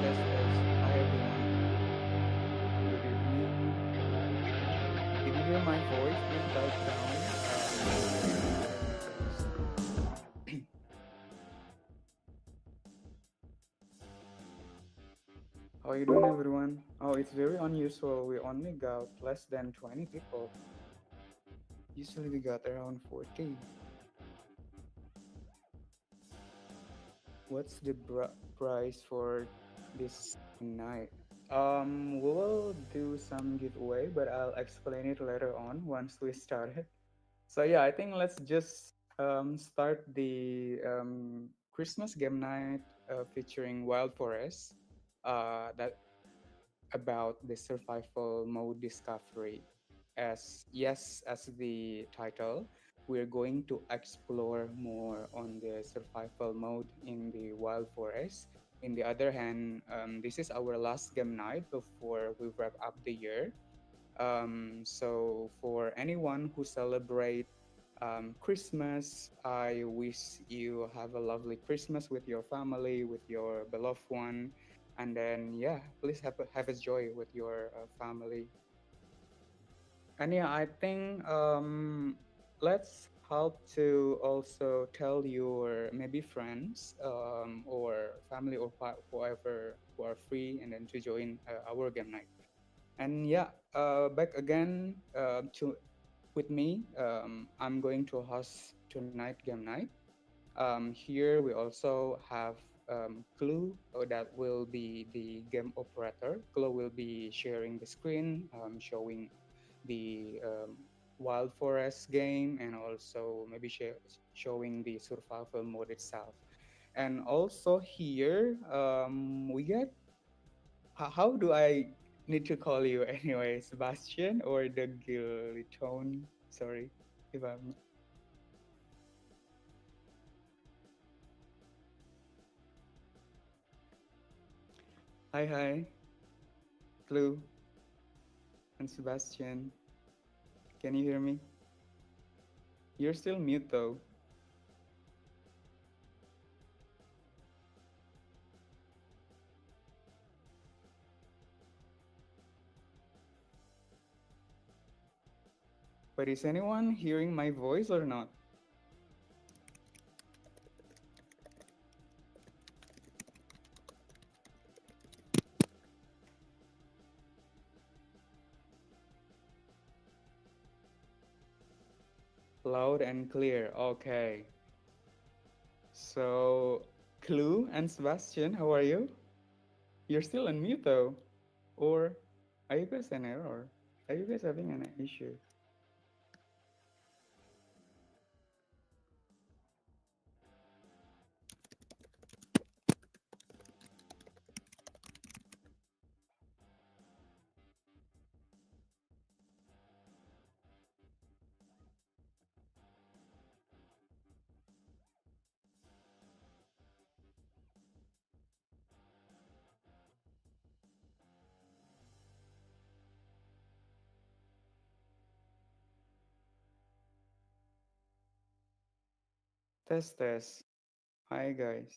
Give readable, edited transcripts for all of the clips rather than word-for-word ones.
Yes, yes. Hi everyone. Good evening. If you hear my voice, please type down. Let me test. How are you doing, everyone? Oh, it's very unusual. We only got less than 20 people. Usually we got around 40. What's the price for this night? We will do some giveaway, but I'll explain it later on once we start it. So yeah, I think let's just start the Christmas game night featuring Wild Forest. That about the survival mode discovery. As yes, as the title, we're going to explore more on the survival mode in the wild forest. In the other hand, this is our last game night before we wrap up the year. So for anyone who celebrate Christmas, I wish you have a lovely Christmas with your family, with your beloved one, and then yeah, please have a joy with your family. And yeah, I think let's help to also tell your maybe friends or family or whoever who are free and then to join our game night. And yeah, back again to with me. I'm going to host tonight game night. Here we also have Clue that will be the game operator. Clue will be sharing the screen, showing the Wild Forest game, and also maybe showing the survival mode itself. And also here we get how do I need to call you anyway, Sebastian or the Gilitone? Sorry if I'm. Hi, hi, Clue and Sebastian. Can you hear me? You're still mute though. But is anyone hearing my voice or not? Loud and clear. Okay. So, Clue and Sebastian, how are you? You're still on mute though. Or are you guys an error? Are you guys having an issue? Test, test. Hi guys.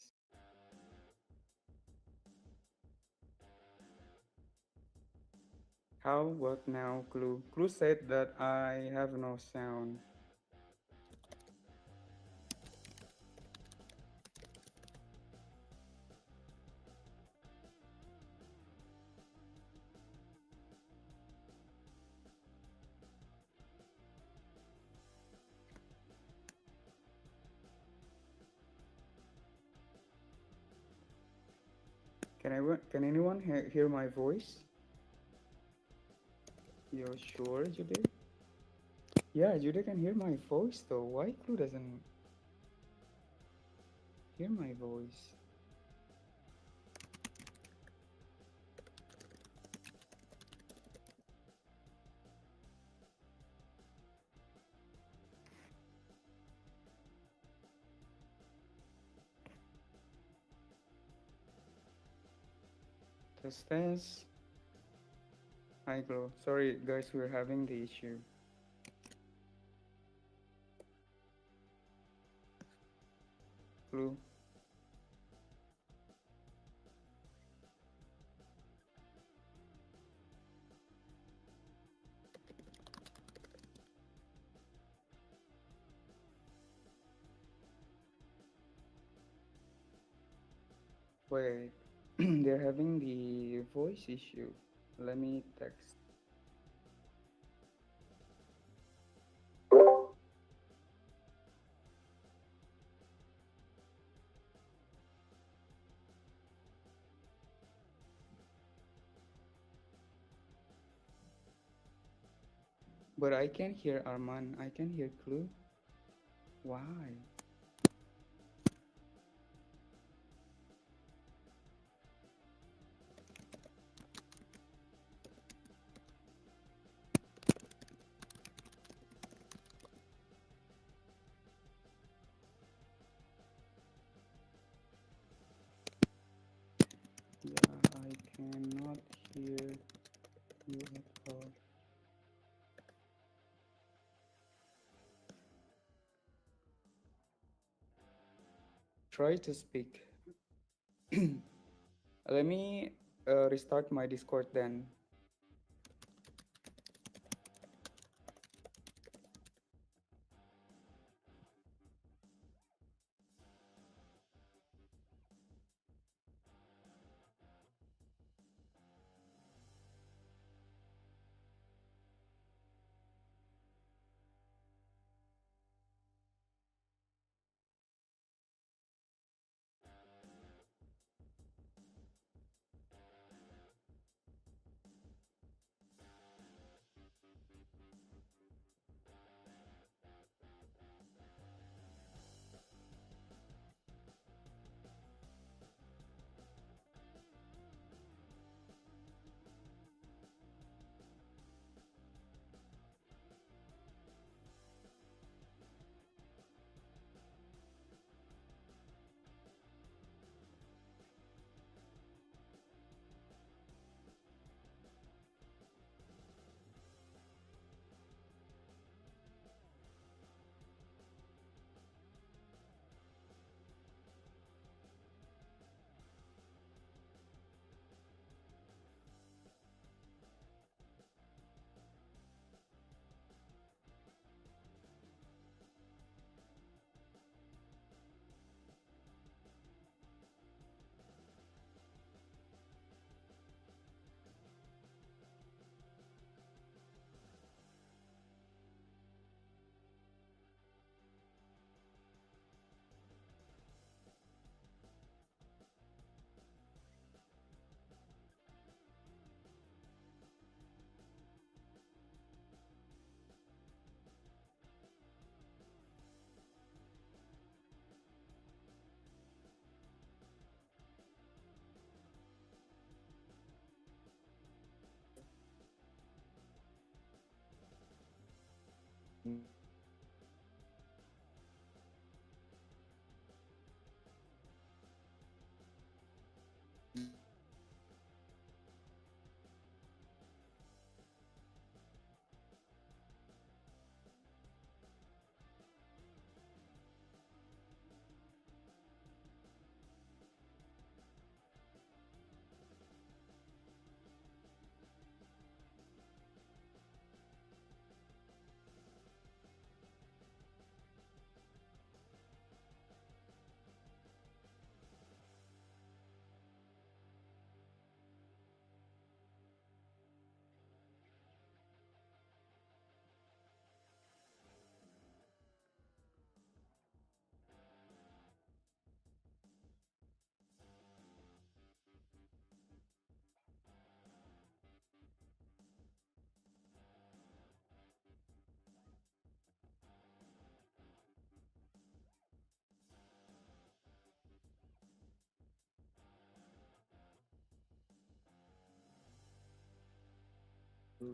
How about now, Clue? Clue said that I have no sound. Can anyone hear my voice? You're sure, Jude? Yeah, Jude can hear my voice though. Why Clue doesn't hear my voice? Test test. Hi, Glow. Sorry, guys, we're having the issue. Clue. Wait, they're having the voice issue. Let me text. But I can hear Arman. I can hear Clue. Why? Yeah, I cannot hear you at all. Try to speak. Let me restart my Discord then.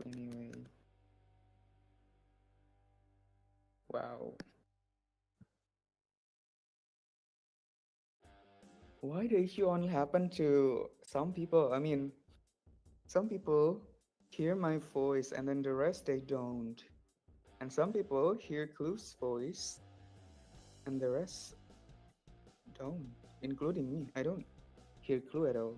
Anyway, wow. Why the issue only happen to some people? I mean, some people hear my voice and then the rest they don't. And some people hear Clue's voice and the rest don't, including me. I don't hear Clue at all.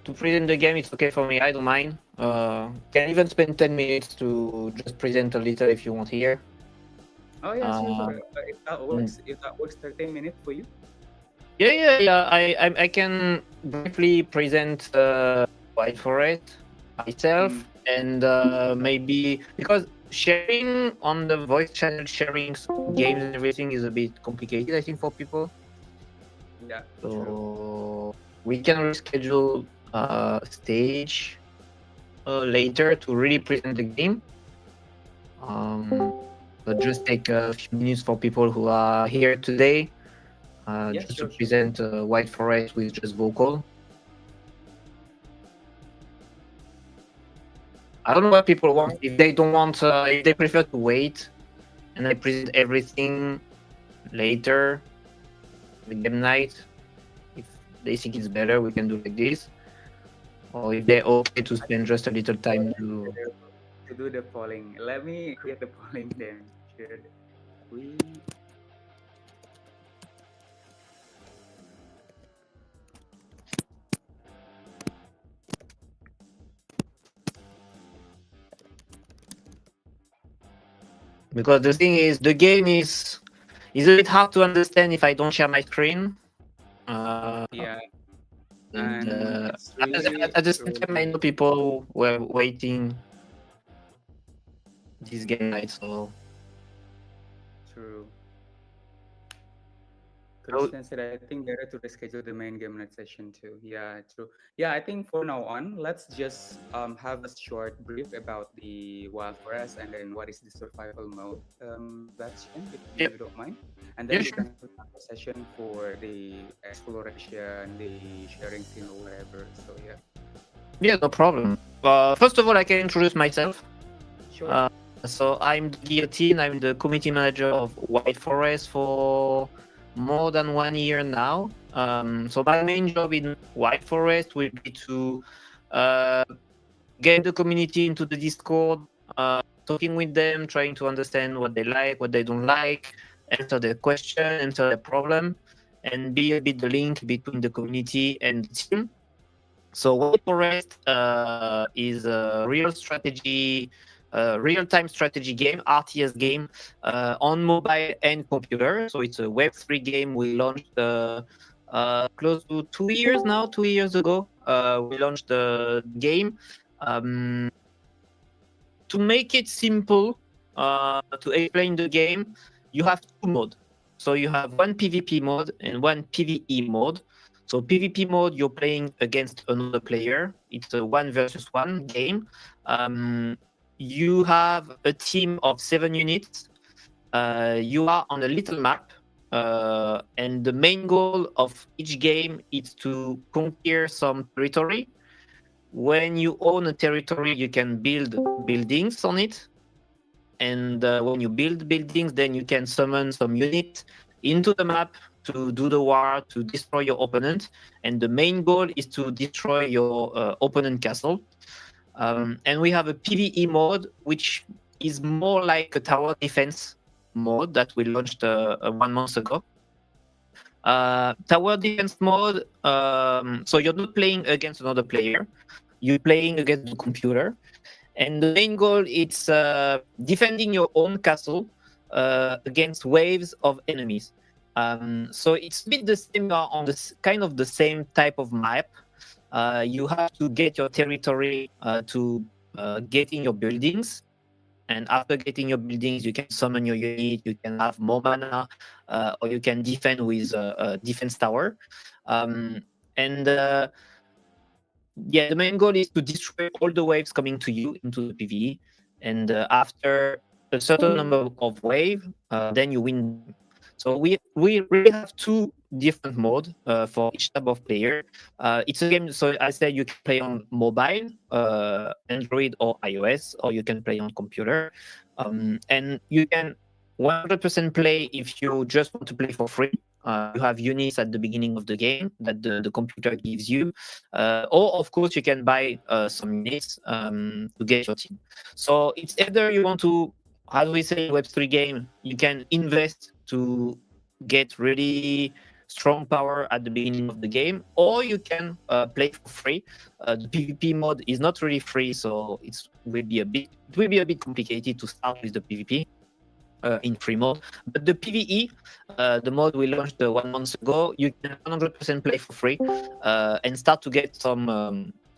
To present the game, it's okay for me. I don't mind. Can even spend 10 minutes to just present a little if you want here. Oh yeah, sure, sure. Uh, If that mm, works, if that works, 30 minutes for you. yeah. I can briefly present White Forest myself, Mm. and maybe because sharing on the voice channel, sharing games and everything is a bit complicated, I think, for people. Yeah, true. So we can reschedule stage later to really present the game. Um, but just take a few minutes for people who are here today, Yeah, just to sure, sure. present White Forest with just vocal. I don't know what people want. If they don't want, if they prefer to wait and I present everything later, the game night. If they think it's better, we can do like this. Or if they're okay to I spend think just a little time it's to, better to do the polling. Let me create the polling then. Should we? because the thing is, the game is a bit hard to understand if I don't share my screen. Uh, Yeah, and and it's at really the same time, I truly know people were waiting this game night. So true. oh, Christian said, I think better to reschedule the main game night session too. Yeah, true. Yeah, I think for now on, let's just have a short brief about the Wild Forest and then what is the survival mode, Sebastian, if yeah, you don't mind. And yeah, then we sure. can have a session for the exploration, the sharing scene or whatever. So yeah, Yeah, no problem. First of all, I can introduce myself. sure. Uh, so I'm the Guillotine. I'm the community manager of White Forest for more than 1 year now. So my main job in White Forest will be to uh, get the community into the Discord, talking with them, trying to understand what they like, what they don't like, answer their question, answer their problem, and be a bit the link between the community and the team. So White Forest is a real-time strategy game, RTS game on mobile and computer. So it's a Web3 game. We launched close to 2 years now. 2 years ago, we launched the game. Um, to make it simple, to explain the game, you have two modes. So you have one PvP mode and one PvE mode. So PvP mode, you're playing against another player. It's a one versus one game. Um, you have a team of 7 units. You are on a little map, and the main goal of each game is to conquer some territory. When you own a territory, you can build buildings on it, and when you build buildings, then you can summon some units into the map to do the war, to destroy your opponent. And the main goal is to destroy your opponent castle. And we have a PvE mode, which is more like a tower defense mode that we launched 1 month ago. Tower defense mode, so you're not playing against another player, you're playing against the computer, and the main goal is defending your own castle against waves of enemies. So it's a bit the same, on this kind of the same type of map. You have to get your territory to get in your buildings, and after getting your buildings, you can summon your unit, you can have more mana, or you can defend with a defense tower. Um, and Yeah, the main goal is to destroy all the waves coming to you into the PvE. And after a certain number of wave, then you win the game. So we really have two different modes for each type of player. It's a game, so I said you can play on mobile, Android or iOS, or you can play on computer. And you can 100% play if you just want to play for free. You have units at the beginning of the game that the computer gives you, or of course you can buy some units to get your team. So it's either you want to, as we say in Web3 game, you can invest to get really strong power at the beginning of the game, or you can play for free. The PvP mode is not really free, so it will be a bit complicated to start with the PvP. In free mode, but the PVE, the mode we launched 1 month ago, you can 100% play for free and start to get some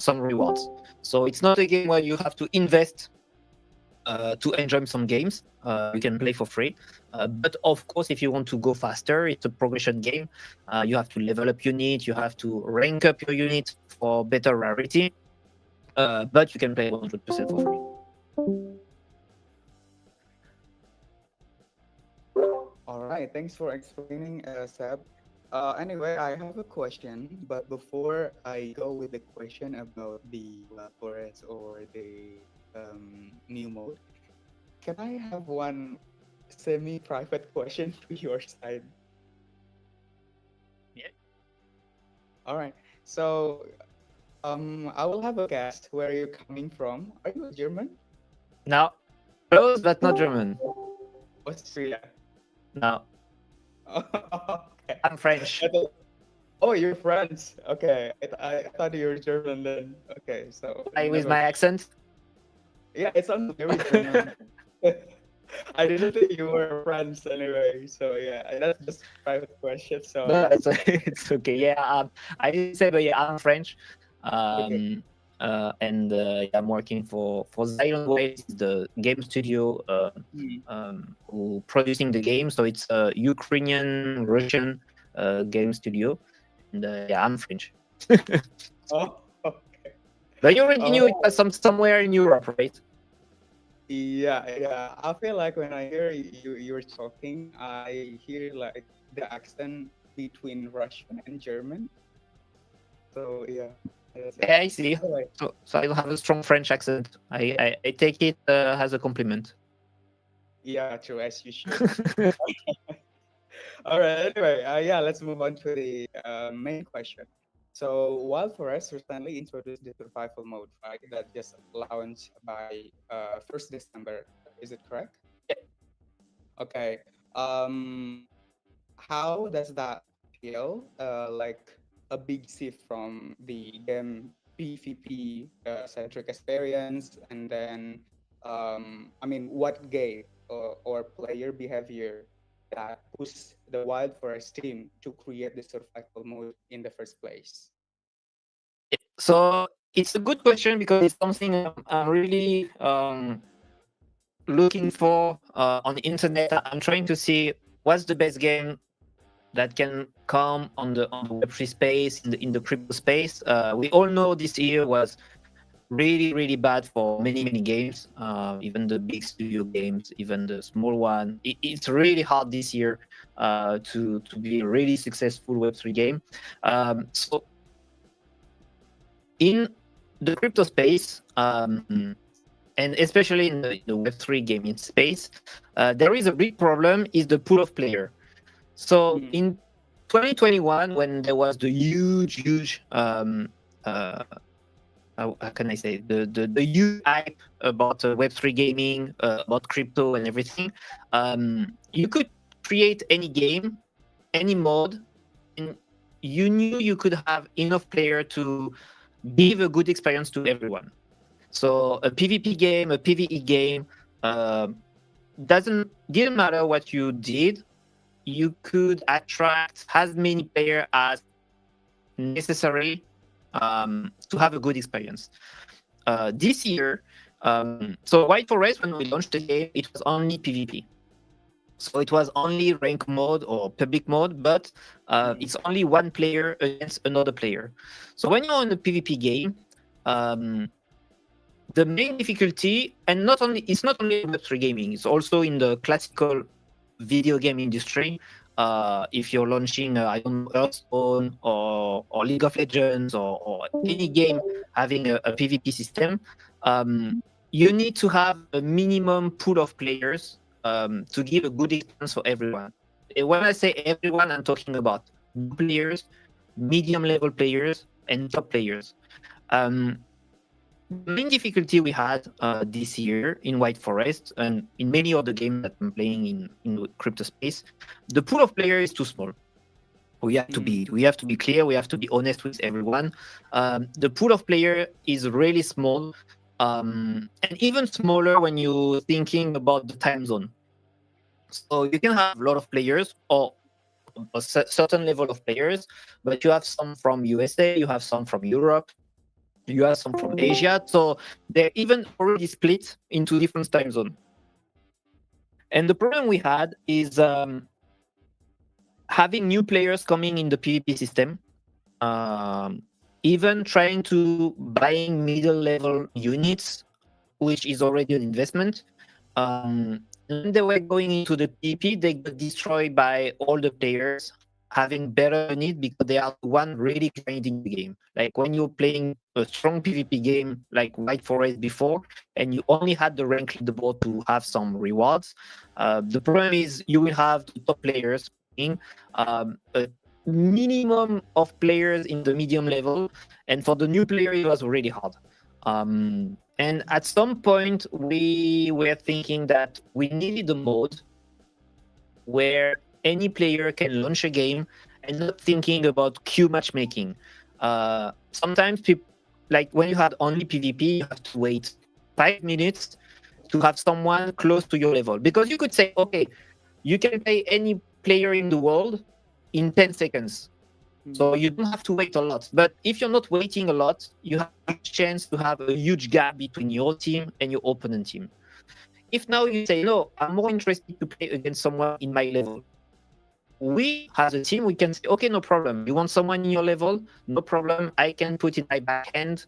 rewards. So it's not a game where you have to invest to enjoy some games. You can play for free. But of course, if you want to go faster, it's a progression game. You have to level up unit, you have to rank up your unit for better rarity. But you can play 100% for free. All right, thanks for explaining, Seb. Anyway, I have a question, but before I go with the question about the Wild Forest or the new mode, can I have one semi-private question to your side? Yeah. All right, so I will have a guess where you're coming from. Are you a German? Now, close but not German. Austria. No, Okay. I'm French. I thought, oh, you're French. Okay, I thought you were German then. Okay, so I with never my mind. accent. Yeah, it sounds very German. I didn't think you were French anyway. So yeah, that's just private question. So No, let's. it's okay. Yeah, I didn't say, but yeah, I'm French. Okay. And yeah, I'm working for the Island Waves, the game studio Hmm. who producing the game. So it's a Ukrainian Russian game studio, and yeah, I'm French. Oh, okay. But you already All knew it right. was somewhere in Europe, right? Yeah, yeah. I feel like when I hear you're talking, I hear like the accent between Russian and German. So yeah, that's it. Yeah, I see. All right. So I don't have a strong French accent. I take it as a compliment. Yeah, true, as you should. All right. Anyway, yeah, let's move on to the main question. So, Wild Forest recently introduced the survival mode, right? That just launched by 1st December. Is it correct? Okay. Um, how does that feel? Like a big shift from the game PvP centric experience, and then, I mean, what gave or player behavior that pushed the Wild Forest team to create the survival mode in the first place? So it's a good question because it's something I'm really looking for on the internet. I'm trying to see what's the best game that can come on the Web3 space, in the crypto space. We all know this year was really bad for many games, even the big studio games, even the small one. It's really hard this year to be a really successful Web3 game. So in the crypto space, and especially in the Web3 gaming space, there is a big problem: is the pool of player. So Mm, in 2021, when there was the huge uh, how can I say, the huge hype about Web3 gaming, about crypto and everything, you could create any game, any mod, and you knew you could have enough player to give a good experience to everyone. So a PvP game, a PvE game, uh, didn't matter what you did, you could attract as many players as necessary to have a good experience. This year, so White Forest, when we launched the game, it was only PvP. So it was only rank mode or public mode, but mm, it's only one player against another player. So when you're in a PvP game, um, the main difficulty, and not only it's not only in Web3 gaming, it's also in the classical video game industry. If you're launching, I don't know, Hearthstone or League of Legends or any game having a PvP system, um, you need to have a minimum pool of players to give a good experience for everyone. When I say everyone, I'm talking about new players, medium level players, and top players. Um, the main difficulty we had this year in White Forest and in many other games that I'm playing in the crypto space, the pool of players is too small. mm, We have to be clear. We have to be honest with everyone. The pool of player is really small, and even smaller when you're thinking about the time zone. So you can have a lot of players or a certain level of players, but you have some from USA, you have some from Europe, You have some from Asia, so they're even already split into different time zones. And the problem we had is having new players coming in the PvP system, um, even trying to buying middle level units, which is already an investment. And when they were going into the PvP, they got destroyed by all the players having better unit because they are the one really grinding the game. Like when you're playing a strong PvP game like White Forest before, and you only had the rank leaderboard to have some rewards. The problem is you will have the top players playing a minimum of players in the medium level, and for the new player, it was really hard. And at some point, we were thinking that we needed a mode where any player can launch a game and not thinking about queue matchmaking. Sometimes people, like when you had only PvP, you have to wait 5 minutes to have someone close to your level. Because you could say, okay, you can play any player in the world in 10 seconds. So Mm. you don't have to wait a lot. But if you're not waiting a lot, you have a chance to have a huge gap between your team and your opponent team. If now you say, no, I'm more interested to play against someone in my level, we as a team, we can say, okay, no problem. You want someone in your level? No problem. I can put in my backhand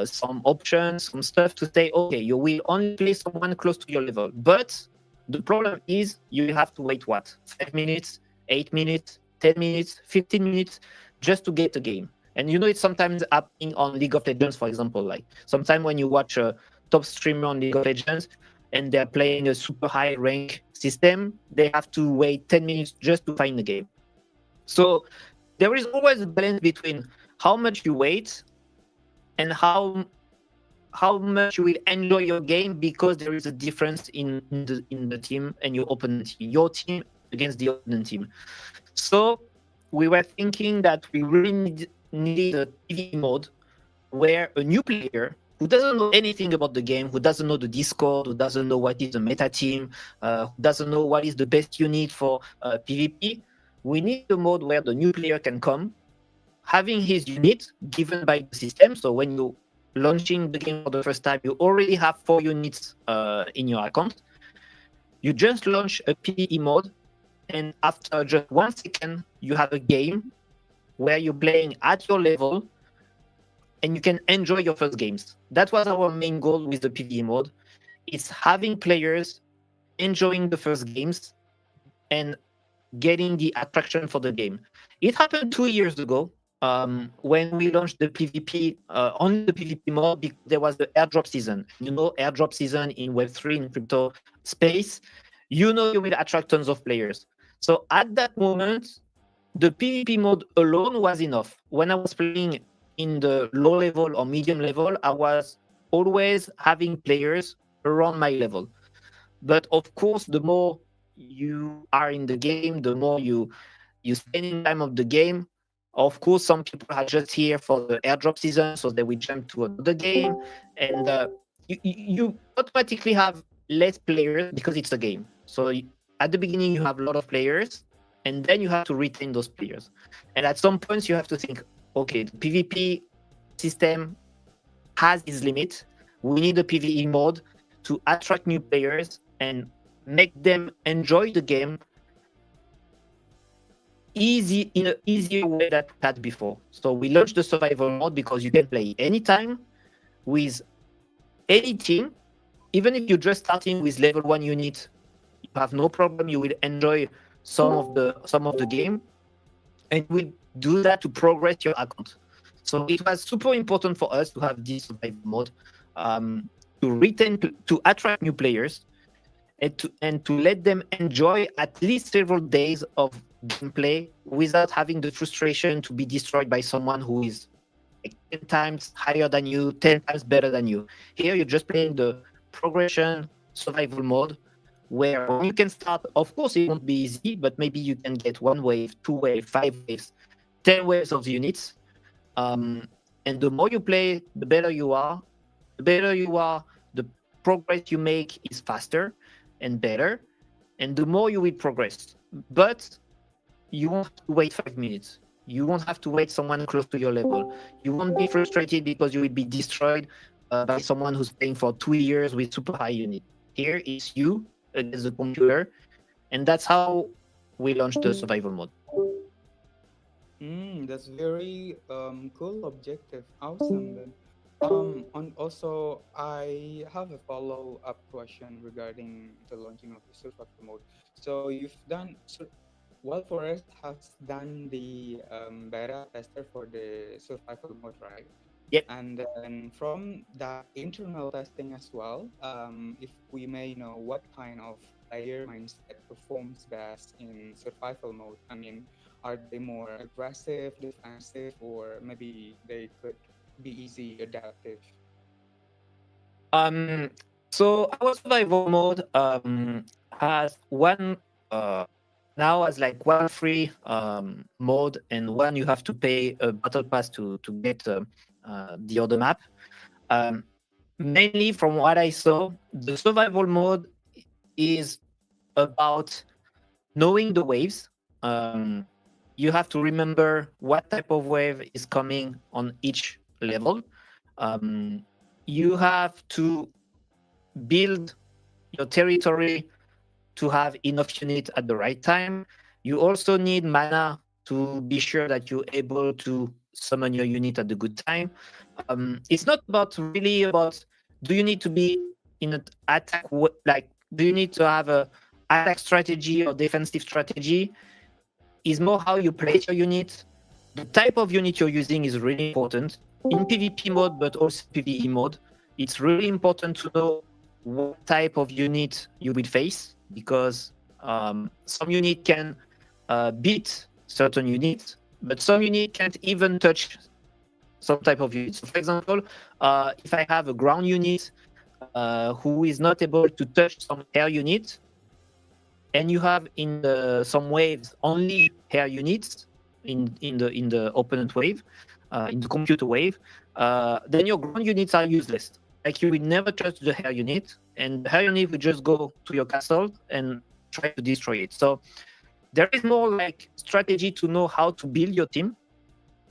some options, some stuff to say, okay, you will only play someone close to your level. But the problem is you will have to wait what? 5 minutes, 8 minutes, 10 minutes, 15 minutes just to get a game. And you know, it's sometimes happening on League of Legends, for example. Like sometimes when you watch a top streamer on League of Legends, and they're playing a super high rank system, they have to wait 10 minutes just to find the game. So there is always a balance between how much you wait and how much you will enjoy your game, because there is a difference in the team and your opponent team, your team against the opponent team. So we were thinking that we really needed a PvE mode where a new player who doesn't know anything about the game, who doesn't know the Discord, who doesn't know what is the meta team, who doesn't know what is the best unit for PvP, we need a mode where the new player can come, having his unit given by the system. So when you launching the game for the first time, you already have 4 units in your account. You just launch a PvE mode, and after just 1 second, you have a game where you're playing at your level and you can enjoy your first games. That was our main goal with the PvE mode. It's having players enjoying the first games and getting the attraction for the game. It happened 2 years ago when we launched the PvP, only the PvP mode, because there was the airdrop season. You know, airdrop season in Web3, in crypto space, you know you will attract tons of players. So at that moment, the PvP mode alone was enough. When I was playing in the low level or medium level, I was always having players around my level. But of course, the more you are in the game, the more you spend in time of the game. Of course, some people are just here for the airdrop season, so they will jump to another game, and you automatically have less players because it's a game. So at the beginning, you have a lot of players, and then you have to retain those players. And at some points, you have to think, okay, the PvP system has its limit. We need a PvE mode to attract new players and make them enjoy the game easy in an easier way that we had before. So we launched the survival mode because you can play anytime with any team. Even if you're just starting with level 1 unit, you have no problem. You will enjoy some of the game, and you will do that to progress your account. So it was super important for us to have this survival mode, to retain, to attract new players, and to let them enjoy at least several days of gameplay without having the frustration to be destroyed by someone who is like 10 times higher than you, 10 times better than you. Here you're just playing the progression survival mode, where when you can start, of course it won't be easy, but maybe you can get 1 wave, 2 wave, 5 waves, 10 waves of units. And the more you play, the better you are. The better you are, the progress you make is faster and better, and the more you will progress. But you won't have to wait 5 minutes. You won't have to wait someone close to your level. You won't be frustrated because you will be destroyed by someone who's playing for 2 years with super high unit. Here it's you against the computer, and that's how we launched the survival mode. That's very cool objective. Awesome then. And also I have a follow-up question regarding the launching of the survival mode. So you've done so Wild Forest has done the beta tester for the survival mode, right? Yep. And then from that internal testing as well, if we may know what kind of player mindset performs best in survival mode. I mean, are they more aggressive, defensive, or maybe they could be easy adaptive? Um, so our survival mode has one now as like one free mode and one you have to pay a battle pass to get the other map. Um, Mainly from what I saw, the survival mode is about knowing the waves. Um, you have to remember what type of wave is coming on each level. Um, you have to build your territory to have enough unit at the right time. You also need mana to be sure that you're able to summon your unit at the good time. It's not about really about do you need to be in an like do you need to have a attack strategy or defensive strategy. Is more how you place your unit. The type of unit you're using is really important in PvP mode, but also PvE mode. It's really important to know what type of unit you will face because some unit can beat certain units, but some unit can't even touch some type of unit. So, for example, if I have a ground unit who is not able to touch some air unit, and you have in some waves only air units in the opponent wave, in the computer wave, then your ground units are useless. Like you will never touch the air unit, and the air unit will just go to your castle and try to destroy it. So there is more like strategy to know how to build your team,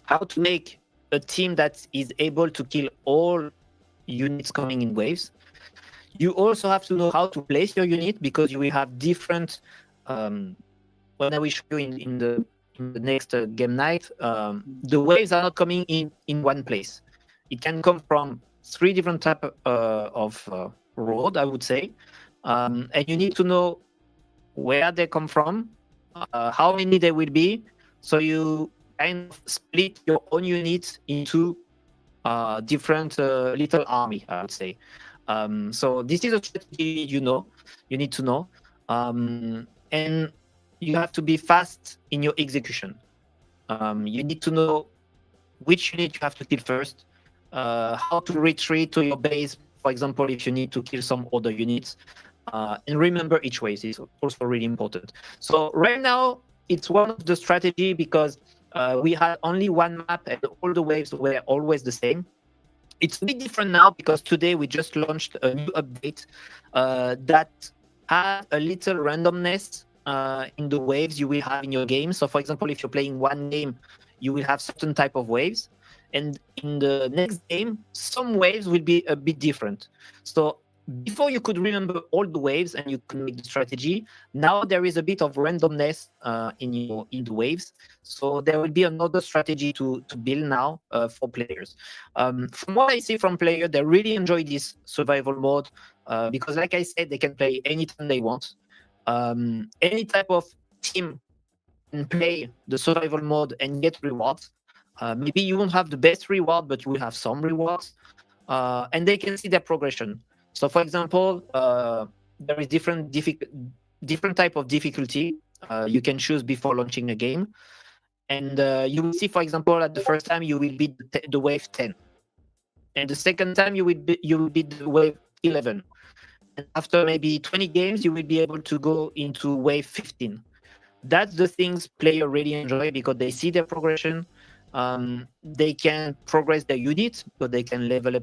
how to make a team that is able to kill all units coming in waves. You also have to know how to place your unit because you will have different. Um, when I will show you in the next game night, the waves are not coming in one place. It can come from three different type of road, I would say, and you need to know where they come from, how many there will be, so you kind of split your own units into different little army, I would say. So this is a strategy you need to know, and you have to be fast in your execution. You need to know which unit you have to kill first, how to retreat to your base. For example, if you need to kill some other units, and remember each wave is also really important. So right now it's one of the strategy because we had only one map and all the waves were always the same. It's a bit different now because today we just launched a new update that had a little randomness in the waves you will have in your game. So, for example, if you're playing one game, you will have certain type of waves, and in the next game, some waves will be a bit different. So, before you could remember all the waves and you could make the strategy, now there is a bit of randomness in the waves. So there will be another strategy to build now for players. From what I see from players, they really enjoy this survival mode because, like I said, they can play anytime they want. Any type of team can play the survival mode and get rewards. Maybe you won't have the best reward, but you will have some rewards, and they can see their progression. So, for example, there is different type of difficulty you can choose before launching a game, and you will see, for example, at the first time you will beat the wave 10, and the second time you will beat the wave 11, and after maybe 20 games you will be able to go into wave 15. That's the things player really enjoy because they see their progression. They can progress their units because they can level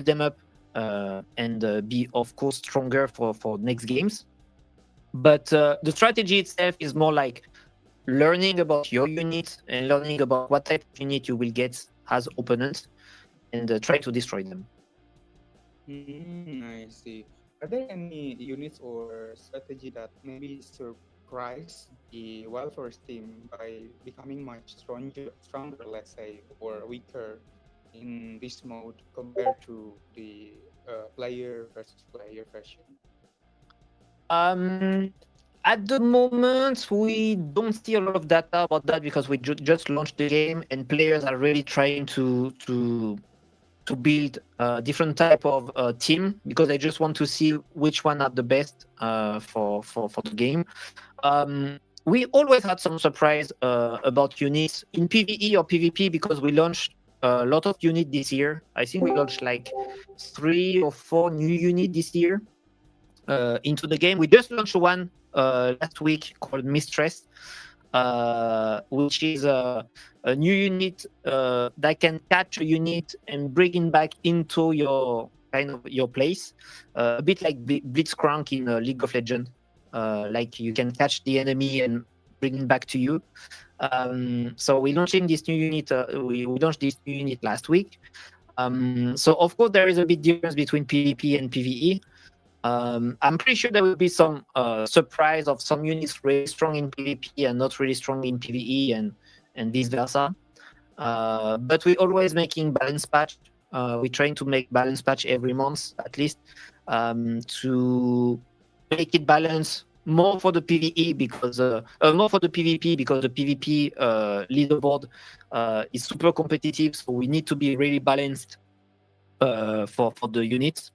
them up, and be of course stronger for next games. But the strategy itself is more like learning about your unit and learning about what type of unit you will get as opponents, and try to destroy them. I see. Are there any units or strategy that maybe surprise the Wild Forest team by becoming much stronger, let's say, or weaker in this mode compared to the player versus player version? Um, at the moment, we don't see a lot of data about that because we just launched the game, and players are really trying to build a different type of team because they just want to see which one are the best for the game. We always had some surprise about units in PvE or PvP because we launched a lot of units this year. I think we launched like 3 or 4 new units this year into the game. We just launched one last week called Mistress, which is a new unit that can catch a unit and bring it back into your kind of your place, a bit like Blitzcrank in League of Legends. Like you can catch the enemy and bring it back to you. So we're launching this new unit. We launched this new unit last week. So of course there is a big difference between PvP and PvE. I'm pretty sure there will be some surprise of some units really strong in PvP and not really strong in PvE, and vice versa. But we're always making balance patch. We're trying to make balance patch every month at least, to make it balance more for the PvE because more for the PvP because the PvP leaderboard is super competitive. So we need to be really balanced for the units.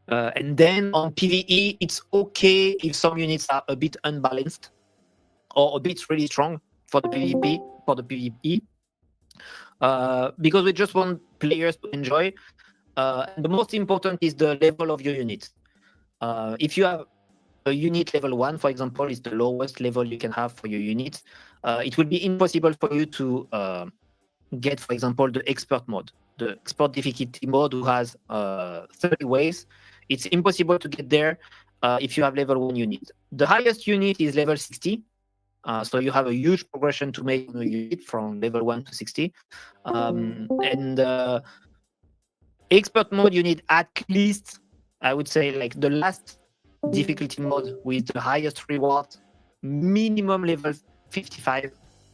And then on PvE, it's okay if some units are a bit unbalanced or a bit really strong for the PvP, because we just want players to enjoy. And the most important is the level of your unit. If you have a unit level 1, for example, is the lowest level you can have for your units, it will be impossible for you to get, for example, the expert mode, the expert difficulty mode, who has 30 waves. It's impossible to get there if you have level 1 unit. The highest unit is level 60. So you have a huge progression to make on a unit from level 1 to 60. And expert mode, you need at least, I would say, like the last difficulty mode with the highest reward, minimum level 55,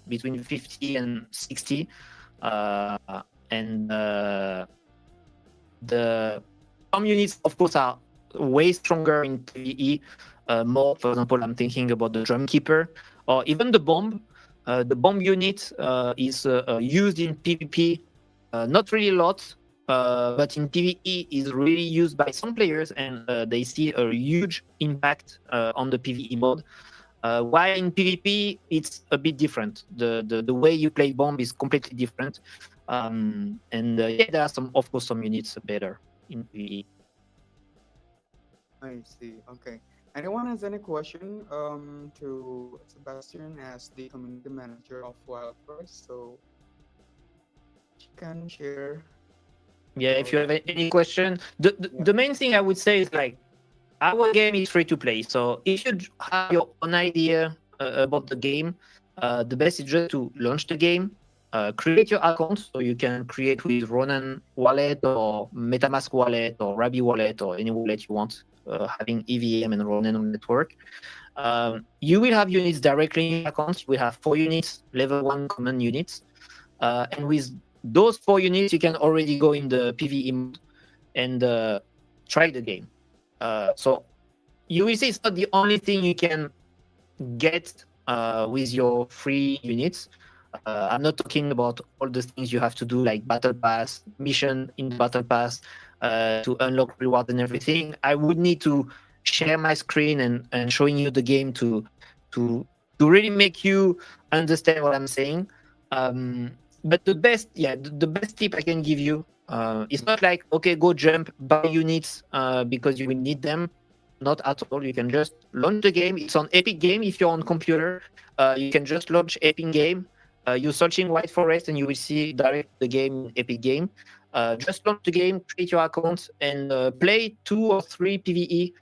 between 50 and 60. Uh, and the some units, of course, are way stronger in PvE. More, for example, I'm thinking about the Drum Keeper or even the Bomb. The Bomb unit is used in PvP, not really a lot, but in PvE is really used by some players, and they see a huge impact on the PvE mode. While in PvP, it's a bit different. The way you play Bomb is completely different. And yeah, there are some, of course, some units better in PvE. I see. Okay. Anyone has any question to Sebastian as the community manager of Wild Forest? So she can share Yeah, if you about have any question, the yeah. main thing I would say is like our game is free to play. So if you have your own idea about the game, the best is just to launch the game, create your account. So you can create with Ronan wallet or MetaMask wallet or Rabi wallet or any wallet you want, having EVM and Ronan on network. You will have units directly in your account. You will have 4 units, level 1 common units. And with those 4 units, you can already go in the PvE mode and try the game. So you will see it's not the only thing you can get with your free units. I'm not talking about all the things you have to do, like battle pass, mission in the battle pass, to unlock rewards and everything. I would need to share my screen and showing you the game to to really make you understand what I'm saying. But the best, yeah, the best tip I can give you, it's not like, okay, go jump, buy units because you will need them. Not at all. You can just launch the game. It's on Epic Game. If you're on computer, you can just launch Epic Game. You search in White Forest and you will see direct the game in Epic Game. Just launch the game, create your account, and play 2 or 3 PvE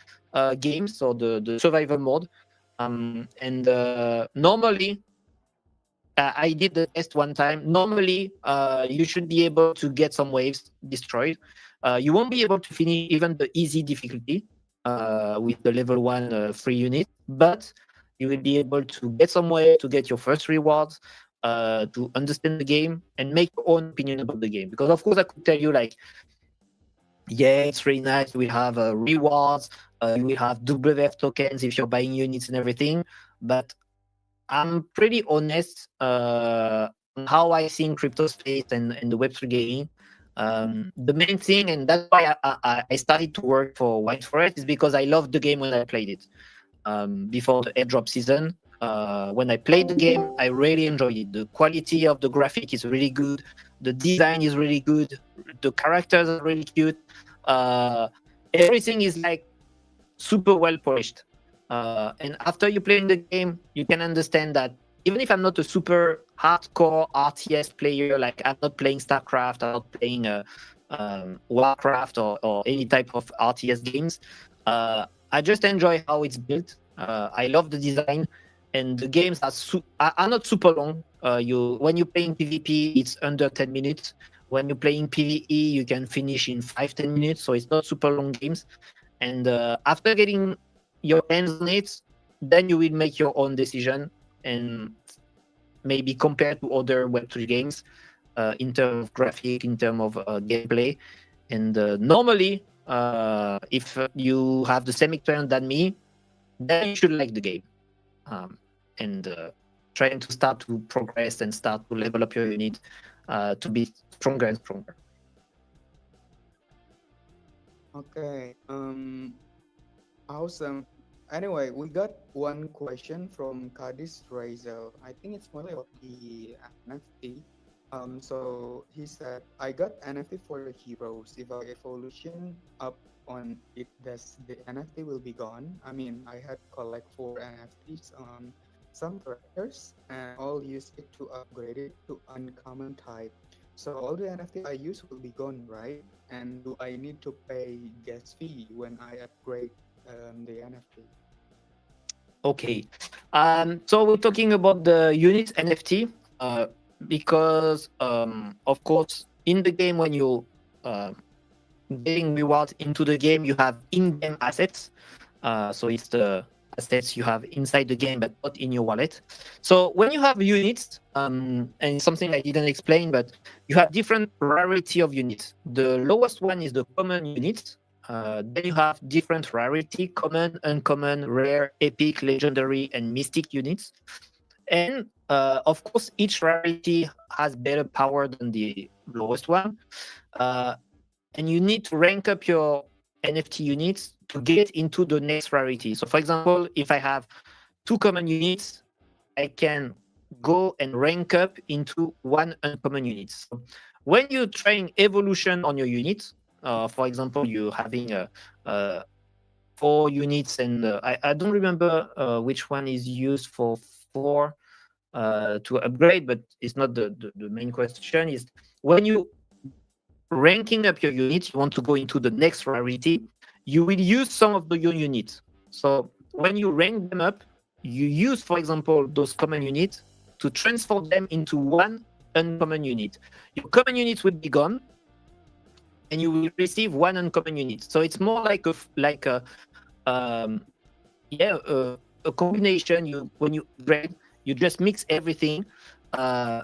games, or the survival mode. And normally, I did the test one time. Normally, you should be able to get some waves destroyed. You won't be able to finish even the easy difficulty with the level one free unit, but you will be able to get some wave to get your first rewards, to understand the game and make your own opinion about the game. Because of course, I could tell you like, yeah, it's really nice. You will have rewards. You will have WF tokens if you're buying units and everything. But I'm pretty honest on how I see in crypto space and the Web3 gaming. The main thing, and that's why I started to work for White Forest, is because I loved the game when I played it. Before the airdrop season, when I played the game, I really enjoyed it. The quality of the graphic is really good. The design is really good. The characters are really cute. Uh, Everything is like super well polished. And after you play in the game, you can understand that even if I'm not a super hardcore RTS player, like I'm not playing StarCraft, I'm not playing Warcraft or any type of RTS games, I just enjoy how it's built. I love the design, and the games are not super long. You when you're playing PvP, it's under 10 minutes. When you're playing PvE, you can finish in 5-10 minutes, so it's not super long games. And after getting your hands on it, then you will make your own decision and maybe compare to other Web3 games in terms of graphic, in terms of gameplay. And normally, if you have the same experience than me, then you should like the game. And trying to start to progress and start to level up your unit to be stronger and stronger. Okay. Awesome. Anyway, we got one question from Kadis Razel. I think it's mostly about the NFT. So he said, I got NFT for the heroes. If I evolution up on it, does the NFT will be gone? I mean, I had collect 4 NFTs on some characters and all use it to upgrade it to uncommon type. So all the NFT I use will be gone, right? And do I need to pay gas fee when I upgrade the NFT? Okay. So we're talking about the unit NFT because, of course, in the game, when you getting rewards into the game, you have in-game assets. So it's the assets you have inside the game, but not in your wallet. So when you have units, and it's something I didn't explain, but you have different rarity of units. The lowest one is the common units. Then you have different rarity: common, uncommon, rare, epic, legendary, and mystic units. And of course, each rarity has better power than the lowest one. Uh, and you need to rank up your NFT units to get into the next rarity. So, for example, if I have 2 common units, I can go and rank up into 1 uncommon unit. So when you're trying evolution on your unit, for example, you're having 4 units, and I don't remember which one is used for 4 to upgrade, but it's not the main question. Is when you ranking up your units, you want to go into the next rarity, you will use some of your units. So when you rank them up, you use, for example, those common units to transform them into 1 uncommon unit. Your common units will be gone, and you will receive 1 uncommon unit. So it's more like um, a combination. You when you upgrade, you just mix everything. Uh,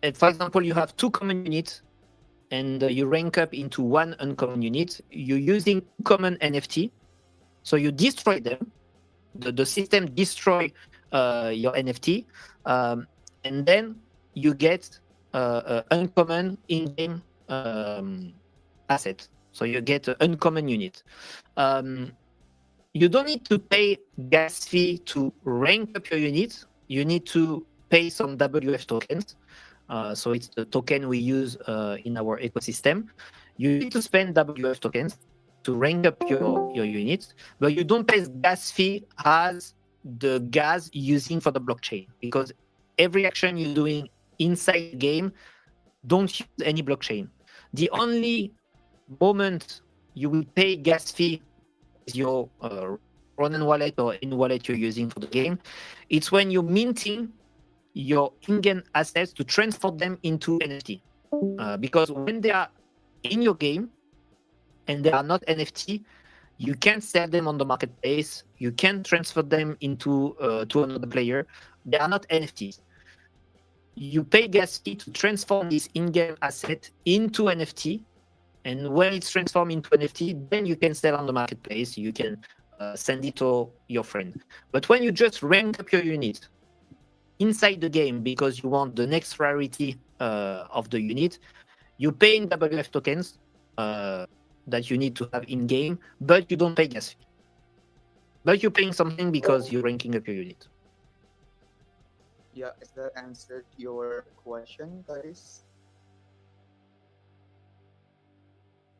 and for example, you have 2 common units, and you rank up into 1 uncommon unit. You're using common NFT, so you destroy them. The system destroy your NFT, and then you get uncommon in-game asset. So you get an uncommon unit. Um, you don't need to pay gas fee to rank up your unit. You need to pay some WF tokens. So it's the token we use in our ecosystem. You need to spend WF tokens to rank up your units, but you don't pay gas fee as the gas using for the blockchain, because every action you're doing inside the game don't use any blockchain. The only moment you will pay gas fee is your Ronin wallet or any wallet you're using for the game. It's when you're minting your in-game assets to transfer them into NFT. Because when they are in your game and they are not NFT, you can't sell them on the marketplace. You can't transfer them into to another player. They are not NFTs. You pay gas fee to transform this in-game asset into NFT, and when it's transformed into NFT, then you can sell on the marketplace. You can send it to your friend. But when you just rank up your unit inside the game because you want the next rarity of the unit, you pay in WF tokens that you need to have in game, but you don't pay gas fee. But you're paying something because you're ranking up your unit. Yeah, is that answered your question, guys?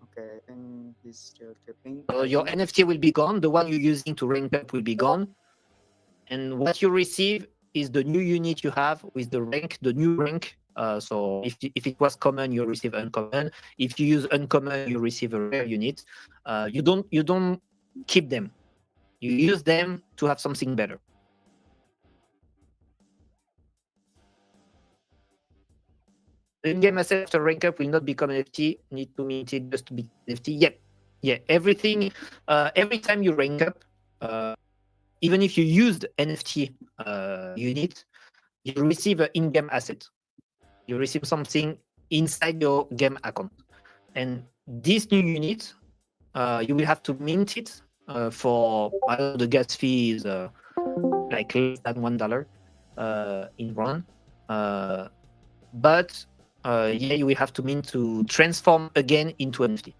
Okay, I think he's still typing. So I your think NFT will be gone. The one you're using to rank up will be gone. And what you receive is the new unit you have with the rank, the new rank. So if it was common, you receive uncommon. If you use uncommon, you receive a rare unit. You don't keep them. You use them to have something better. The in-game asset after rank up will not become NFT. Need to mint it just to be NFT. Yep. Yeah. Everything. Every time you rank up, uh, even if you used NFT unit, you receive an in-game asset. You receive something inside your game account, and this new unit, you will have to mint it for, I don't know, the gas fee is like less than $1 in run. Uh, but yeah, you will have to mint to transform again into NFT.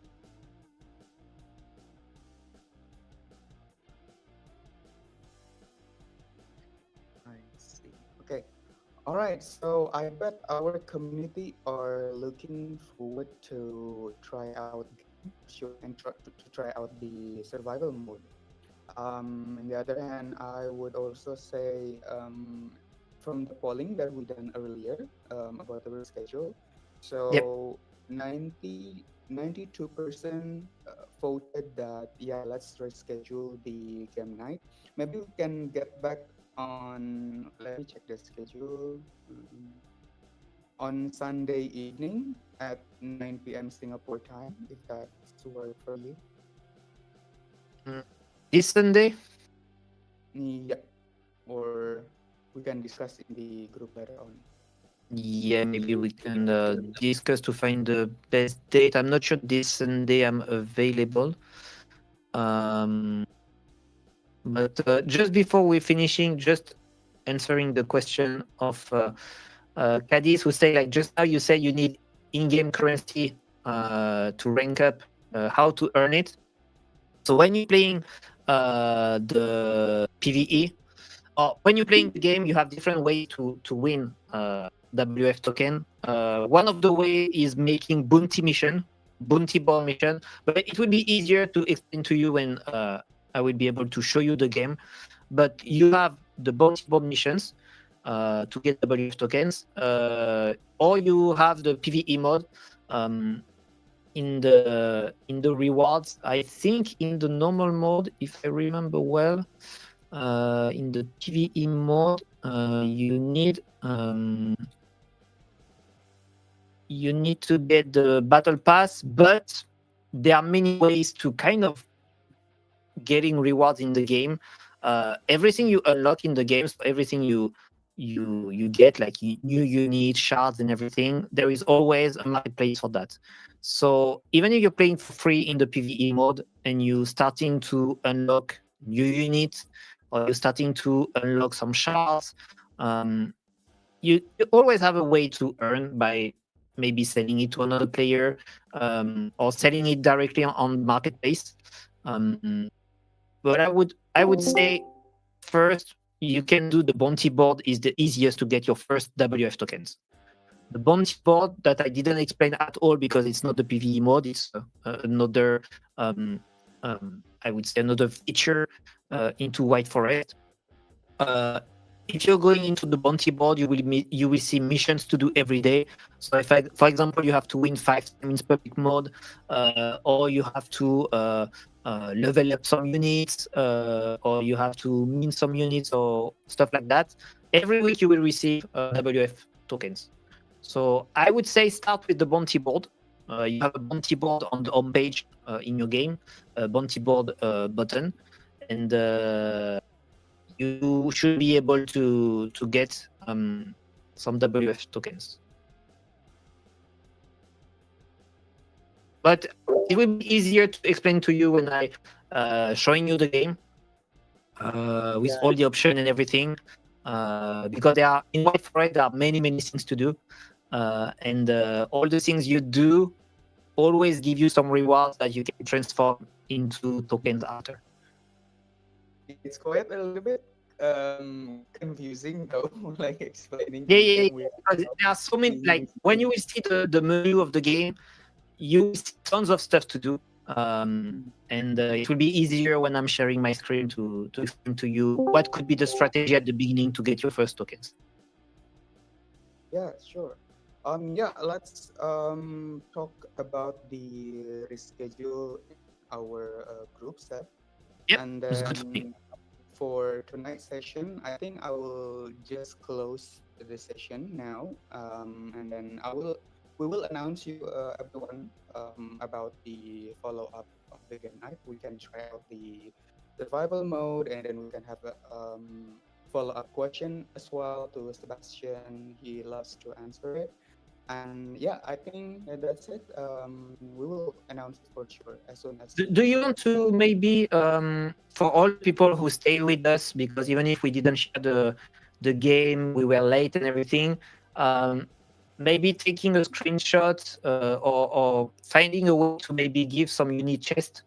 I see. Okay. All right. So I bet our community are looking forward to try out sure and to try out the survival mode. On the other hand, I would also say from the polling that we done earlier about the reschedule, Yep. so 92% voted that, yeah, let's reschedule the game night. Maybe we can get back on, let me check the schedule, on Sunday evening at 9 p.m. Singapore time, if that's work for you. Mm. This Sunday, Yeah, or we can discuss in the group later on. yeah, maybe we can discuss to find the best date. I'm not sure this Sunday I'm available. Um, but just before we're finishing, just answering the question of Cadiz, who say, like, just now you said you need in-game currency to rank up, how to earn it. So when you're playing the PvE, or when you're playing the game, you have different ways to win WF token. One of the way is making bounty ball mission, but it will be easier to explain to you when I will be able to show you the game. But you have the bounty ball missions to get WF tokens, or you have the PvE mode. Um, in the rewards, I think in the normal mode, if I remember well, in the PvE mode, you need to get the battle pass, but there are many ways to kind of getting rewards in the game. Everything you unlock in the game, so everything you get, like new units, shards, and everything, there is always a marketplace for that. So even if you're playing for free in the PvE mode and you starting to unlock new units, or you're starting to unlock some shards, um, you always have a way to earn by maybe selling it to another player, or selling it directly on marketplace. Um, but I would say first you can do the bounty board is the easiest to get your first WF tokens. The bounty board that I didn't explain at all because it's not the PvE mode. It's another I would say another feature into White Forest. Uh, if you're going into the bounty board, you will see missions to do every day. So if I, for example, you have to win 5 times public mode, or you have to level up some units, or you have to min some units or stuff like that. Every week you will receive WF tokens. So I would say start with the bounty board. You have a bounty board on the home page in your game, a bounty board button, and you should be able to get some WF tokens. But it will be easier to explain to you when I showing you the game with Yeah. all the option and everything. Because there are in White Forest there are many things to do, and all the things you do always give you some rewards that you can transform into tokens after. It's quite a little bit confusing though, like explaining Yeah, the yeah, yeah. game with Because there are so many. Like names. when you will see the menu of the game, you will see tons of stuff to do. And it will be easier when I'm sharing my screen to explain to you what could be the strategy at the beginning to get your first tokens. Yeah, sure. Yeah, let's talk about the reschedule in our group set, Yep, and it's good for me. then for tonight's session, I think I will just close the session now, and then we will announce you everyone about the follow up of the game night. We can try out the survival mode, and then we can have a follow up question as well to Sebastian. He loves to answer it. And yeah, I think that's it. We will announce it for sure as soon as Do we you want to maybe for all the people who stay with us, because even if we didn't share the game, we were late and everything, um, maybe taking a screenshot or finding a way to maybe give some unique chest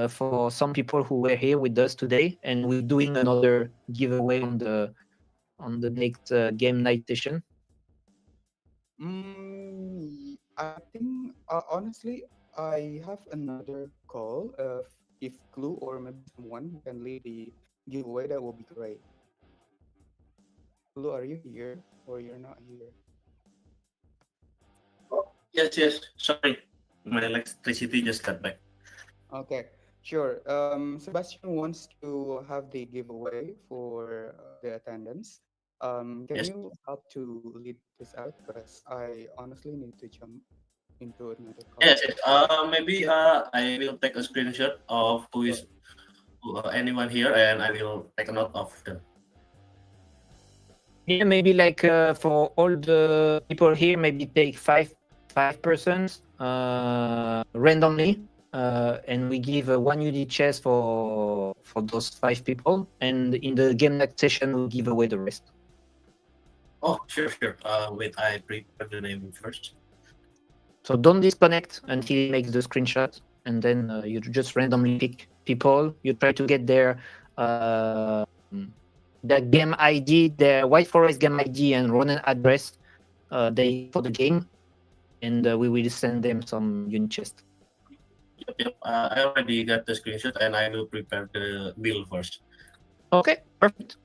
for some people who were here with us today, and we're doing another giveaway on the next game night session. I think honestly, I have another call. If Clue or maybe someone who can lead the giveaway, that will be great. Clue, are you here or you're not here? Yes, yes. Sorry, my electricity just got back. Okay, sure. Sebastian wants to have the giveaway for the attendance. Can Yes, you help to lead this out? Because I honestly need to jump into another call. yes, yes. Maybe I will take a screenshot of who is anyone here, and I will take a note of them. Yeah, maybe like for all the people here, maybe take five persons randomly, and we give one unique chest for those 5 people. And in the game night session, we give away the rest. Oh, sure, sure. Wait, I prepare the name first. So don't disconnect until he makes the screenshot, and then you just randomly pick people. You try to get uh, their game ID, their White Forest game ID, and run an address they need for the game, and we will send them some unit chest. Yep, yep. I already got the screenshot, and I will prepare the bill first. Okay, perfect.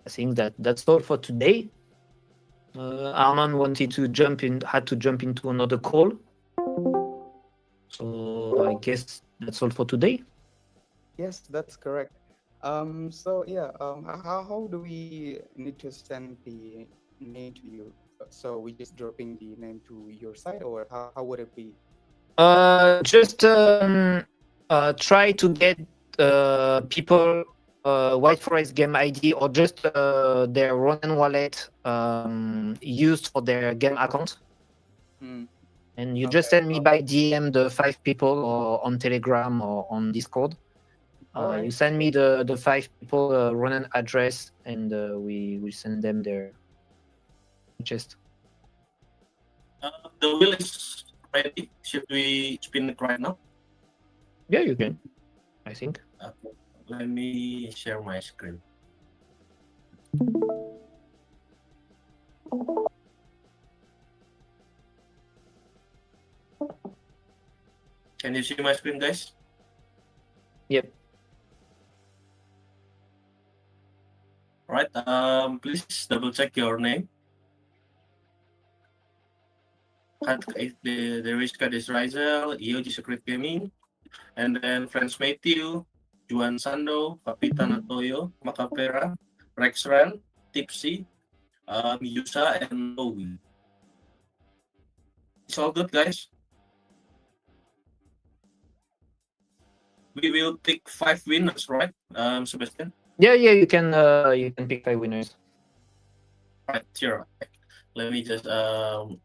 I think that's all for today. Arman wanted to had to jump into another call. So I guess that's all for today. Yes, that's correct. So yeah, how do we need to send the name to you? So we just dropping the name to your side, or how would it be? Just try to get people White Forest game ID or just their Ronin wallet used for their game account. Hmm. And you just Okay. send me by DM the 5 people or on Telegram or on Discord. All You right. send me the 5 people Ronin address, and we will send them their chest. The wheel is ready. Should we spin it right now? Yeah, you can. I think. Okay. Let me share my screen. Can Can you see my screen, guys? Yep. All right. Please double check your name. The risk card is Rizal, EOG Secret Gaming, and then Friends Matthew, Juan Sando, Kapitan Atoyo, Macapera, Rexran, Tipsy, Yusa, and Lowy. It's all good, guys. We will pick 5 winners, right, Sebastian? Yeah, you can pick 5 winners. Right, sure. Let me just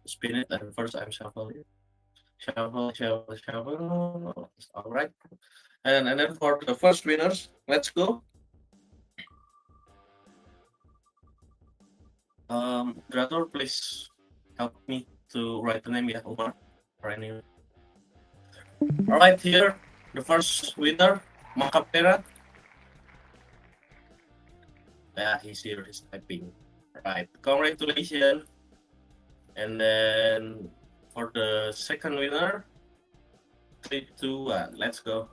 spin it, and first I'm shuffling. Shuffle. All right. And then for the first winners, let's go. Moderator, please help me to write the name, yeah, Omar. Or anyway. All right, here the first winner, Macapera. Yeah, he's here. He's typing. Right, congratulations. And then for the second winner, 3, 2, 1, let's go.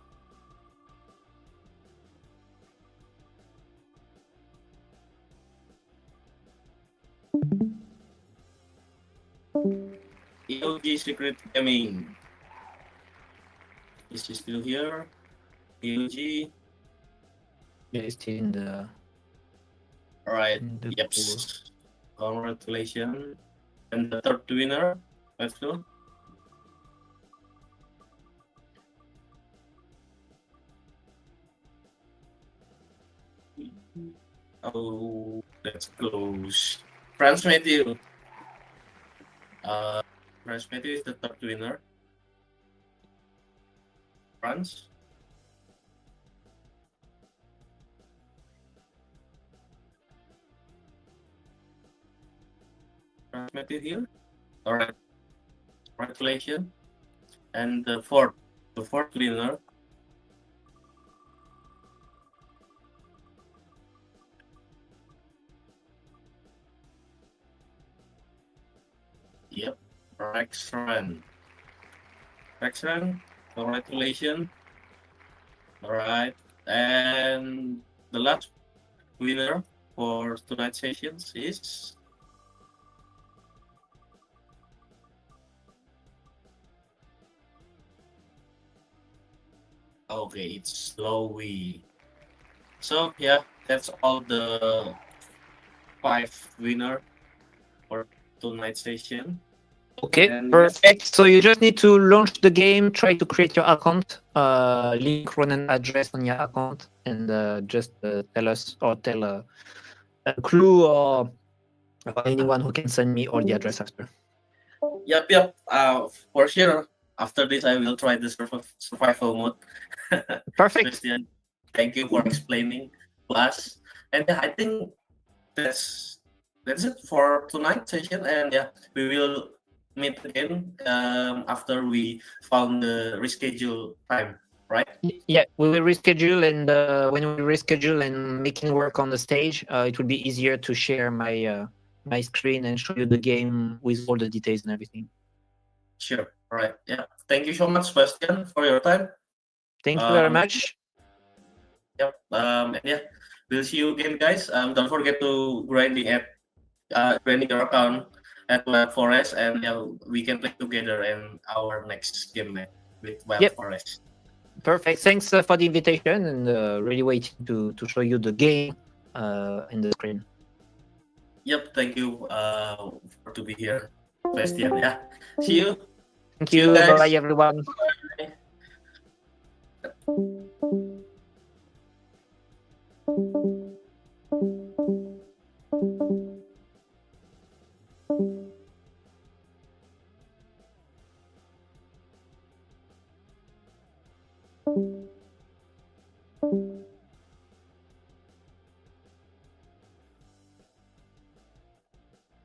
EOG Secret Gaming. Is he still here? EOG. Yeah, it's still in the. All right. in the Yep. pool. Congratulations. And the third winner, let's go. Oh, that's close. France Matthew. France Matthew is the third winner. France. France Matthew here. All right. Congratulations. And the fourth winner. Yep, Rexran. Congratulations. All right. And the last winner for tonight's sessions is okay, it's Lowy. So yeah, that's all the 5 winner for tonight's session. Okay, And perfect. So you just need to launch the game, try to create your account, link, run an address on your account, and just tell us or tell a clue or anyone who can send me all the address after. Yep. For sure. After this, I will try the survival mode. Perfect. Sebastien, thank you for explaining to us. And yeah, I think that's it for tonight's session. And yeah, we will meet again after we found the reschedule time, right? Yeah, we will reschedule, and when we reschedule and making work on the stage, it will be easier to share my my screen and show you the game with all the details and everything. Sure. All right. Yeah. Thank you so much, Sebastien, for your time. Thank you very much. Yep. And yeah, we'll see you again, guys. Don't forget to grinding your account at Wild Forest, and yeah, we can play together in our next game night with Wild Forest. Perfect. Thanks for the invitation, and really waiting to show you the game in the screen. Yep. Thank you for to be here, Sebastien. Yeah. See you. Thank See you. you, guys. Bye, everyone. Bye.